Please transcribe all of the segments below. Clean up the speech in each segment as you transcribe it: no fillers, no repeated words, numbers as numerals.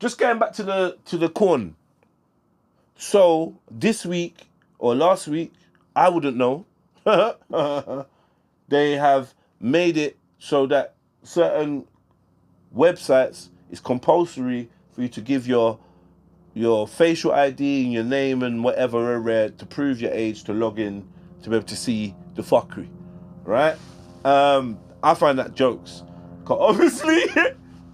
just going back to the corn. So this week or last week, I wouldn't know. They have made it so that certain websites, it's compulsory for you to give your facial ID and your name and whatever to prove your age to log in to be able to see the fuckery, right? I find that jokes, cause obviously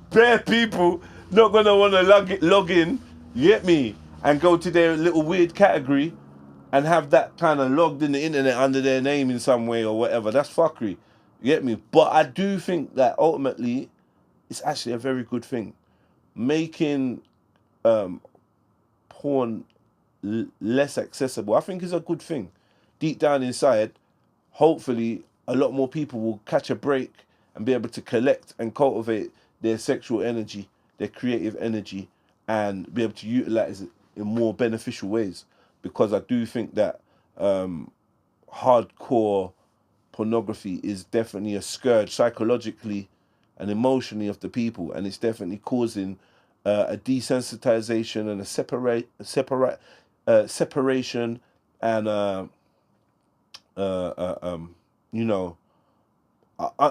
bare people not gonna want to log in, you get me, and go to their little weird category and have that kind of logged in the internet under their name in some way or whatever. That's fuckery, you get me. But I do think that ultimately it's actually a very good thing, making porn less accessible. I think is a good thing. Deep down inside, hopefully a lot more people will catch a break and be able to collect and cultivate their sexual energy, their creative energy, and be able to utilize it in more beneficial ways. Because I do think that hardcore pornography is definitely a scourge psychologically and emotionally of the people, and it's definitely causing a desensitization and a separation and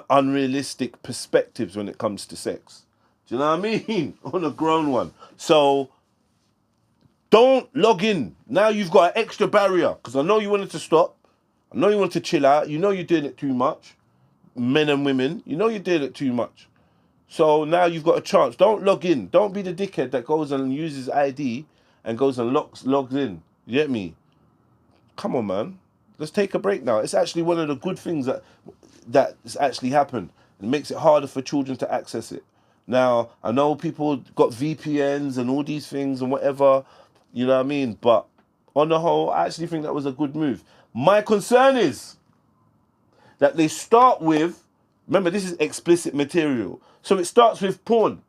unrealistic perspectives when it comes to sex. Do you know what I mean? On a grown one. So don't log in. Now you've got an extra barrier, because I know you wanted to stop. I know you wanted to chill out. You know you're doing it too much. Men and women, you know you're doing it too much. So now you've got a chance. Don't log in. Don't be the dickhead that goes and uses ID and goes and logs in. You get me? Come on, man. Let's take a break now. It's actually one of the good things that's actually happened. It makes it harder for children to access it. Now, I know people got VPNs and all these things and whatever, you know what I mean? But on the whole, I actually think that was a good move. My concern is that they start with, remember, this is explicit material. So it starts with porn.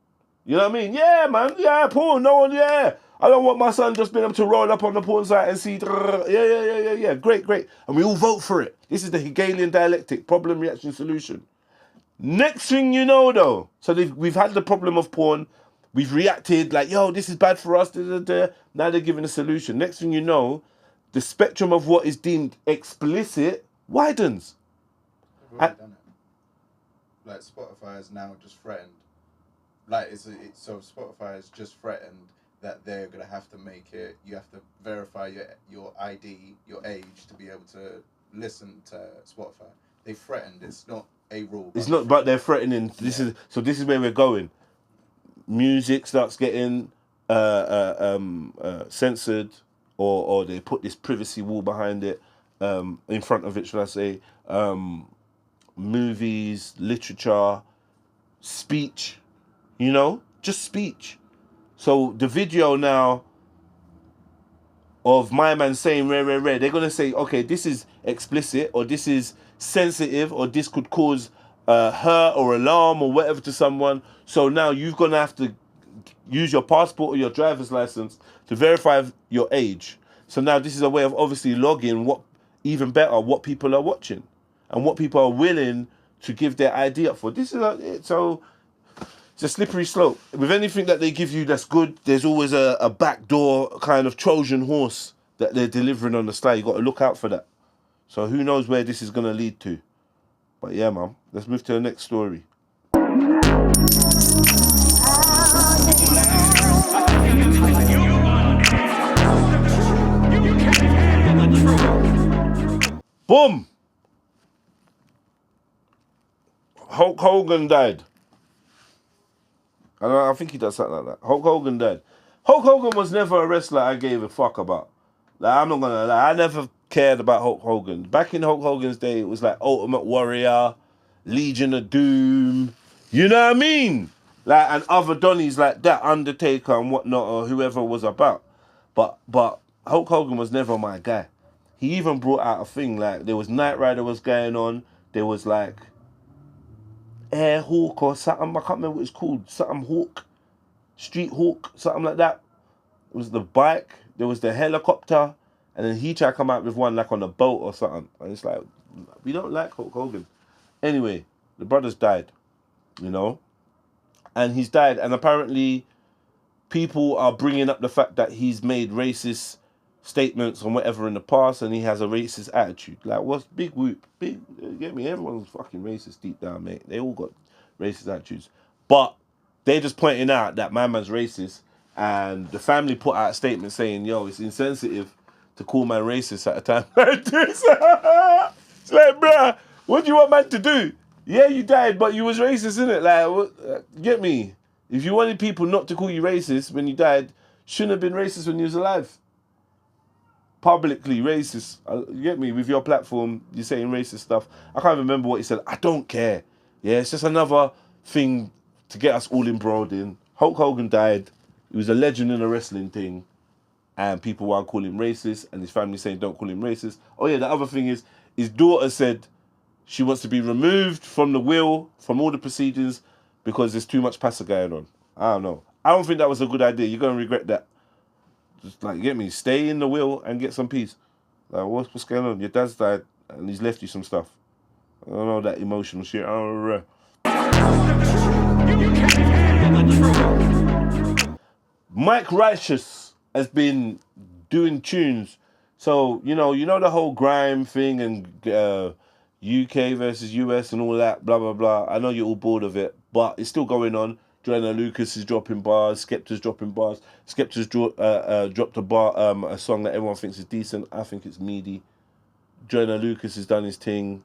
You know what I mean? Yeah, man. Yeah, porn. No one, yeah. I don't want my son just being able to roll up on the porn site and see, yeah. Great. And we all vote for it. This is the Hegelian dialectic, problem, reaction, solution. Next thing you know, though, so we've had the problem of porn. We've reacted like, yo, this is bad for us. Now they're giving a solution. Next thing you know, the spectrum of what is deemed explicit widens. We've already done it. Like Spotify has now just threatened. Like so Spotify has just threatened that they're gonna have to make it. You have to verify your ID, your age, to be able to listen to Spotify. They threatened. It's not a rule. It's not, but they're threatening. This is where we're going. Music starts getting censored, or they put this privacy wall behind it, in front of it, should I say? Movies, literature, speech, just speech. So the video now of my man saying rare, they're gonna say, okay, this is explicit, or this is sensitive, or this could cause hurt or alarm or whatever to someone. So now you're gonna have to use your passport or your driver's license to verify your age. So now this is a way of obviously logging what people are watching and what people are willing to give their ID up for. This is so it's a slippery slope. With anything that they give you that's good, there's always a backdoor kind of Trojan horse that they're delivering on the sly. You got to look out for that. So who knows where this is going to lead to. But yeah, man, let's move to the next story. Boom! Hulk Hogan died. I think he does something like that. Hulk Hogan died. Hulk Hogan was never a wrestler I gave a fuck about. Like, I'm not gonna lie, I never cared about Hulk Hogan. Back in Hulk Hogan's day, it was like Ultimate Warrior, Legion of Doom. You know what I mean? Like, and other Donnies like that, Undertaker and whatnot, or whoever was about. But Hulk Hogan was never my guy. He even brought out a thing like there was Knight Rider was going on. There was like Air Hawk or something. I can't remember what it's called. Something Hawk, Street Hawk, something like that. It was the bike. There was the helicopter, and then he tried to come out with one like on a boat or something. And it's like, we don't like Hulk Hogan. Anyway, the brother's died, and he's died. And apparently, people are bringing up the fact that he's made racist statements or whatever in the past, and he has a racist attitude. Like, what's big whoop? Big, get me? Everyone's fucking racist deep down, mate. They all got racist attitudes, but they're just pointing out that my man's racist, and the family put out a statement saying, "Yo, it's insensitive to call man racist at a time like this." It's like, bruh, what do you want man to do? Yeah, you died, but you was racist, innit? Like, what, get me? If you wanted people not to call you racist when you died, shouldn't have been racist when you was alive. Publicly racist. You get me? With your platform, you're saying racist stuff. I can't remember what he said. I don't care. Yeah, it's just another thing to get us all embroiled in. Hulk Hogan died. He was a legend in a wrestling thing. And people want to call him racist. And his family saying don't call him racist. Oh yeah, the other thing is, his daughter said she wants to be removed from the will, from all the proceedings, because there's too much pasta going on. I don't know. I don't think that was a good idea. You're going to regret that. Just like, get me, stay in the will and get some peace. Like, what's going on? Your dad's died and he's left you some stuff. I don't know, that emotional shit. I don't know. Mike Righteous has been doing tunes. So, you know the whole grime thing and UK versus US and all that, blah, blah, blah. I know you're all bored of it, but it's still going on. Joanna Lucas is dropping bars. Skepta's dropping bars. Skepta's dropped a song that everyone thinks is decent. I think it's meaty. Joanna Lucas has done his thing.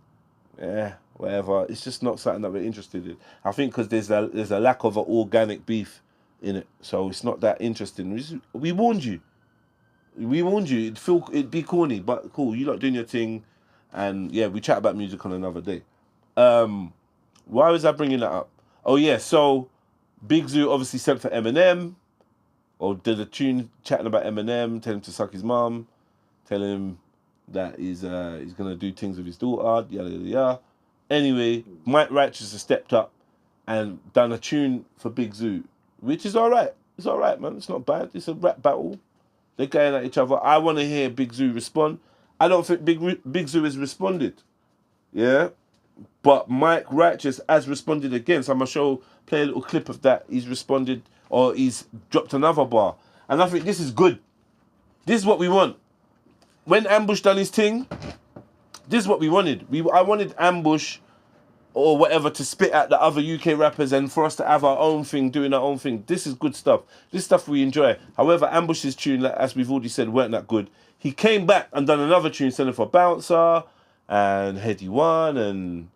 Yeah, whatever. It's just not something that we're interested in. I think because there's a lack of an organic beef in it, so it's not that interesting. We warned you. We warned you. It'd be corny, but cool. You lot doing your thing, and yeah, we chat about music on another day. Why was I bringing that up? Oh yeah, so Big Zoo obviously sent for Eminem, or did a tune chatting about Eminem, tell him to suck his mum, tell him that he's gonna do things with his daughter, yada yada yada. Anyway, Mike Righteous has stepped up and done a tune for Big Zoo, which is alright. It's alright, man. It's not bad. It's a rap battle. They're going at each other. I want to hear Big Zoo respond. I don't think Big Zoo has responded. Yeah? But Mike Righteous has responded again. So I'm going to play a little clip of that. He's responded, or he's dropped another bar. And I think this is good. This is what we want. When Ambush done his thing, this is what we wanted. I wanted Ambush or whatever to spit at the other UK rappers and for us to have our own thing, doing our own thing. This is good stuff. This stuff we enjoy. However, Ambush's tune, as we've already said, weren't that good. He came back and done another tune, sending for Bouncer and Heady One and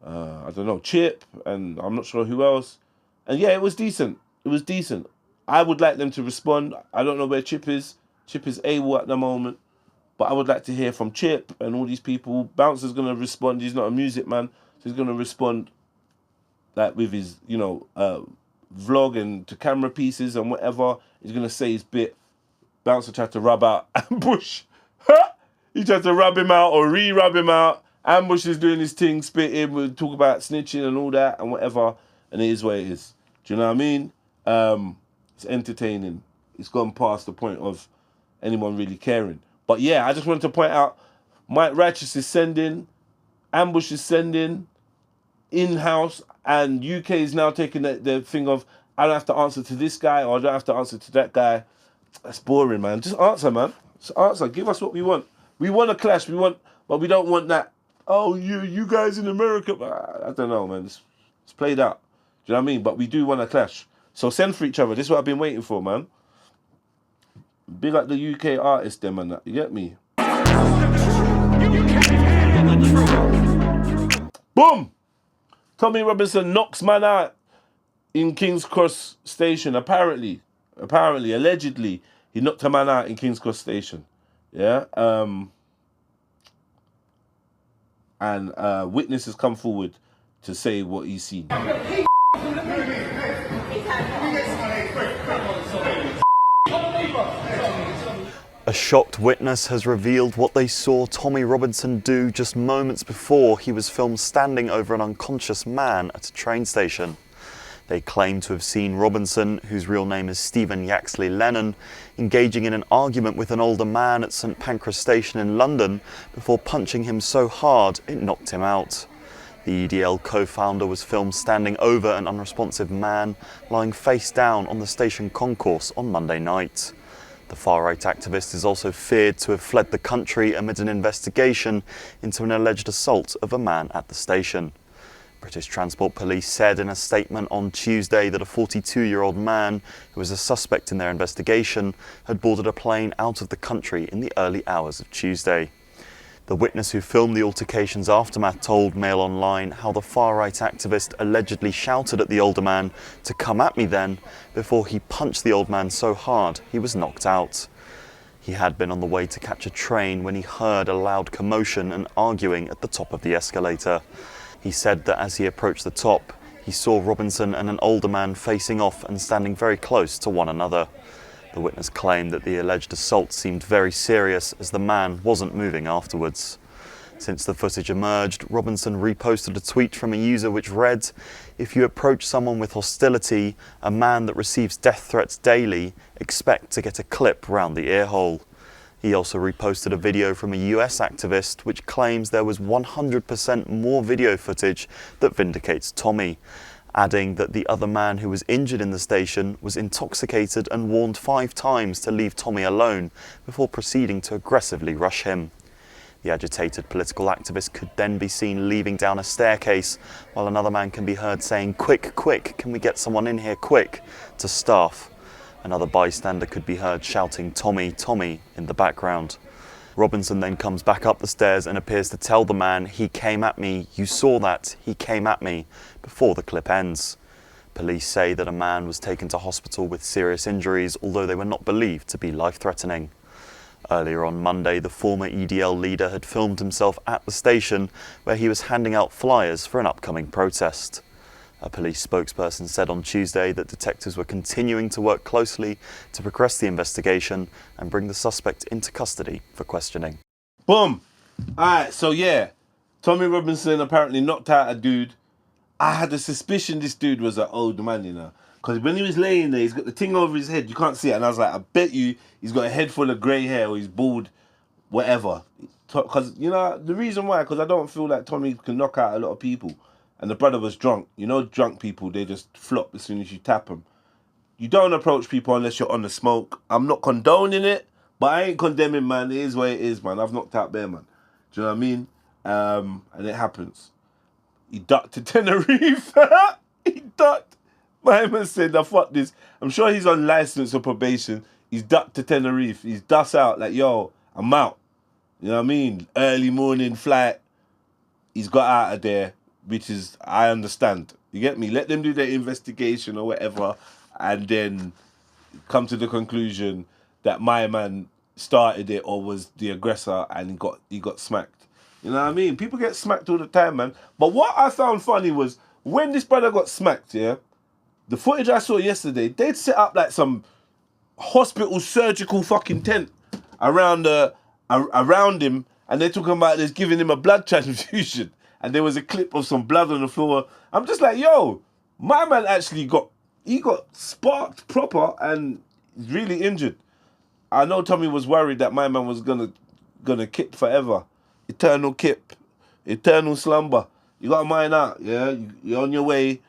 I don't know, Chip, and I'm not sure who else. And yeah, it was decent. It was decent. I would like them to respond. I don't know where Chip is. Chip is AWOL at the moment. But I would like to hear from Chip and all these people. Bouncer's going to respond. He's not a music man. So he's going to respond like with his, vlog and to camera pieces and whatever. He's going to say his bit. Bouncer tried to rub out Ambush. He tried to rub him out or re-rub him out. Ambush is doing his thing, spitting, we'll talk about snitching and all that and whatever. And it is what it is. Do you know what I mean? It's entertaining. It's gone past the point of anyone really caring. But yeah, I just wanted to point out, Mike Righteous is sending, Ambush is sending, in-house, and UK is now taking the thing of, I don't have to answer to this guy or I don't have to answer to that guy. That's boring, man. Just answer, man. Just answer. Give us what we want. We want a clash. But we don't want that, oh, you guys in America. I don't know, man. It's played out. Do you know what I mean? But we do want a clash. So send for each other. This is what I've been waiting for, man. Big up the UK artists, them and that. You get me? Boom! Tommy Robinson knocks man out in King's Cross Station. Apparently, allegedly, he knocked a man out in King's Cross Station. Yeah? And witnesses come forward to say what he's seen. A shocked witness has revealed what they saw Tommy Robinson do just moments before he was filmed standing over an unconscious man at a train station. They claim to have seen Robinson, whose real name is Stephen Yaxley Lennon, engaging in an argument with an older man at St Pancras Station in London before punching him so hard it knocked him out. The EDL co-founder was filmed standing over an unresponsive man lying face down on the station concourse on Monday night. The far-right activist is also feared to have fled the country amid an investigation into an alleged assault of a man at the station. British Transport Police said in a statement on Tuesday that a 42-year-old man, who was a suspect in their investigation, had boarded a plane out of the country in the early hours of Tuesday. The witness who filmed the altercation's aftermath told Mail Online how the far-right activist allegedly shouted at the older man to come at me then, before he punched the old man so hard he was knocked out. He had been on the way to catch a train when he heard a loud commotion and arguing at the top of the escalator. He said that as he approached the top, he saw Robinson and an older man facing off and standing very close to one another. The witness claimed that the alleged assault seemed very serious as the man wasn't moving afterwards. Since the footage emerged, Robinson reposted a tweet from a user which read, "If you approach someone with hostility, a man that receives death threats daily, expect to get a clip round the earhole." He also reposted a video from a US activist which claims there was 100% more video footage that vindicates Tommy, adding that the other man who was injured in the station was intoxicated and warned 5 times to leave Tommy alone before proceeding to aggressively rush him. The agitated political activist could then be seen leaving down a staircase, while another man can be heard saying, "Quick, quick, can we get someone in here quick?" to staff. Another bystander could be heard shouting, "Tommy, Tommy," in the background. Robinson then comes back up the stairs and appears to tell the man, "He came at me, you saw that, he came at me," before the clip ends. Police say that a man was taken to hospital with serious injuries, although they were not believed to be life-threatening. Earlier on Monday, the former EDL leader had filmed himself at the station where he was handing out flyers for an upcoming protest. A police spokesperson said on Tuesday that detectives were continuing to work closely to progress the investigation and bring the suspect into custody for questioning. Boom. Alright, so yeah, Tommy Robinson apparently knocked out a dude. I had a suspicion this dude was an old man, you know. Because when he was laying there, he's got the thing over his head, you can't see it. And I was like, I bet you he's got a head full of grey hair or he's bald, whatever. Because, you know, the reason why, because I don't feel like Tommy can knock out a lot of people. And the brother was drunk. You know, drunk people, they just flop as soon as you tap them. You don't approach people unless you're on the smoke. I'm not condoning it, but I ain't condemning, man. It is what it is, man. I've knocked out there, man. Do you know what I mean? And it happens. He ducked to Tenerife. He ducked. My man said, "I fuck this." I'm sure he's on license or probation. He's ducked to Tenerife. He's dust out like, "Yo, I'm out." You know what I mean? Early morning flight. He's got out of there, which is, I understand. You get me? Let them do their investigation or whatever, and then come to the conclusion that my man started it or was the aggressor and he got smacked. You know what I mean? People get smacked all the time, man. But what I found funny was when this brother got smacked, yeah, the footage I saw yesterday, they'd set up like some hospital surgical fucking tent around him, and they're talking about this giving him a blood transfusion. And there was a clip of some blood on the floor. I'm just like, yo, my man actually got sparked proper and really injured. I know Tommy was worried that my man was gonna kip forever. Eternal kip. Eternal slumber. You got to mind out, yeah? You're on your way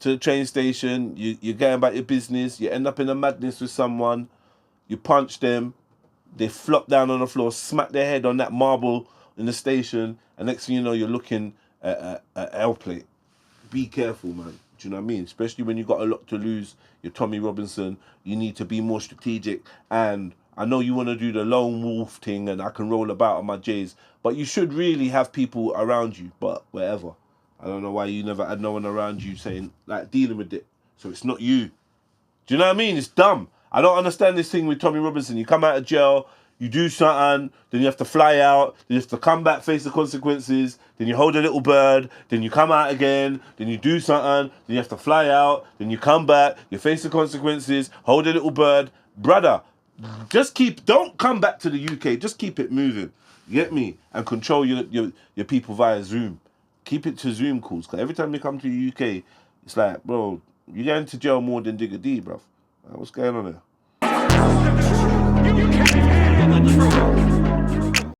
to the train station. You're going about your business. You end up in a madness with someone. You punch them. They flop down on the floor, smack their head on that marble in the station, and next thing you know, you're looking at an L plate. Be careful, man. Do you know what I mean? Especially when you've got a lot to lose. You're Tommy Robinson. You need to be more strategic. And I know you want to do the lone wolf thing and I can roll about on my J's, but you should really have people around you. But whatever. I don't know why you never had no one around you saying, like, dealing with it. So it's not you. Do you know what I mean? It's dumb. I don't understand this thing with Tommy Robinson. You come out of jail, you do something, then you have to fly out, then you have to come back, face the consequences, then you hold a little bird, then you come out again, then you do something, then you have to fly out, then you come back, you face the consequences, hold a little bird. Brother, don't come back to the UK, just keep it moving. You get me? And control your people via Zoom. Keep it to Zoom calls, because every time you come to the UK, it's like, bro, you're going to jail more than Digger D, bro. What's going on there? You can't handle the truth.